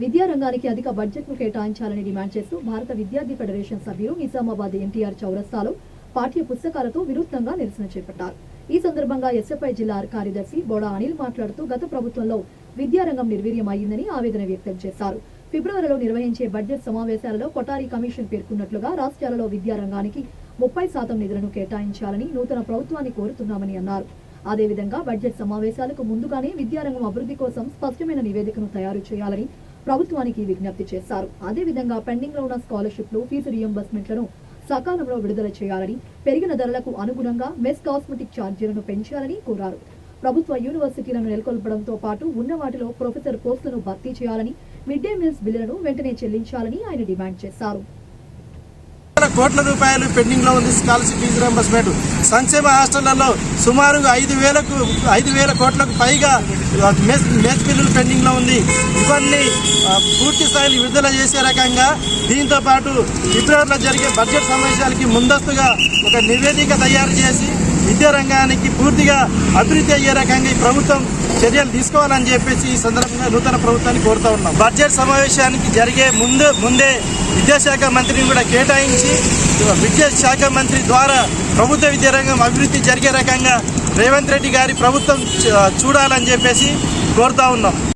విద్యారంగానికి అధిక బడ్జెట్ను కేటాయించాలని డిమాండ్ చేస్తూ భారత విద్యార్థి ఫెడరేషన్ సభ్యులు నిజామాబాద్ ఎన్టీఆర్ చౌరస్తాలో పాఠ్య పుస్తకాలతో వినూత్నంగా నిరసన చేపట్టారు. ఈ సందర్భంగా ఎస్ఎఫ్ఐ జిల్లా కార్యదర్శి బోడా అనిల్ మాట్లాడుతూ గత ప్రభుత్వంలో విద్యారంగం నిర్వీర్యమైందని ఆవేదన వ్యక్తం చేశారు. ఫిబ్రవరిలో నిర్వహించే బడ్జెట్ సమావేశాలలో కొఠారి కమిషన్ పేర్కొన్నట్లుగా రాష్ట్రాలలో విద్యారంగానికి 30% నిధులను కేటాయించాలని నూతన ప్రభుత్వాన్ని కోరుతున్నామని అన్నారు. అదేవిధంగా బడ్జెట్ సమావేశాలకు ముందుగానే విద్యారంగం అభివృద్ధి కోసం స్పష్టమైన నివేదికను తయారు చేయాలని ప్రభుత్వానికి విజ్ఞప్తి చేశారు. అదేవిధంగా పెండింగ్ లో ఉన్న స్కాలర్షిప్లు, ఫీజు రియంబర్స్మెంట్లను సకాలంలో విడుదల చేయాలని, పెరిగిన ధరలకు అనుగుణంగా మెస్ కాస్మెటిక్ ఛార్జీలను పెంచాలని కోరారు. ప్రభుత్వ యూనివర్సిటీలను నెలకొల్పడంతో పాటు ఉన్న వాటిలో ప్రొఫెసర్ పోస్టులను భర్తీ చేయాలని, మిడ్ డే మీల్స్ బిల్లులను వెంటనే చెల్లించాలని ఆయన డిమాండ్ చేశారు. కోట్ల రూపాయలు పెండింగ్ లో ఉంది స్కాలర్షిప్, ఫీజు రింబర్స్మెంట్. సంక్షేమ హాస్టళ్లలో సుమారుగా 5,000 కోట్లకు పైగా మెస్ బిల్లులు పెండింగ్ లో ఉంది. ఇవన్నీ పూర్తి స్థాయిలో విడుదల చేసే రకంగా, దీంతో పాటు ఫిబ్రవరిలో జరిగే బడ్జెట్ సమావేశాలకి ముందస్తుగా ఒక నివేదిక తయారు చేసి విద్యారంగానికి పూర్తిగా అభివృద్ధి అయ్యే రకంగా ఈ ప్రభుత్వం చర్యలు తీసుకోవాలని చెప్పేసి ఈ సందర్భంగా నూతన ప్రభుత్వాన్ని కోరుతా ఉన్నాం. బడ్జెట్ సమావేశానికి జరిగే ముందే విద్యాశాఖ మంత్రిని కూడా కేటాయించి విద్యాశాఖ మంత్రి ద్వారా ప్రభుత్వ విద్యారంగం అభివృద్ధి జరిగే రకంగా రేవంత్ రెడ్డి గారి ప్రభుత్వం చూడాలని చెప్పేసి కోరుతా ఉన్నాం.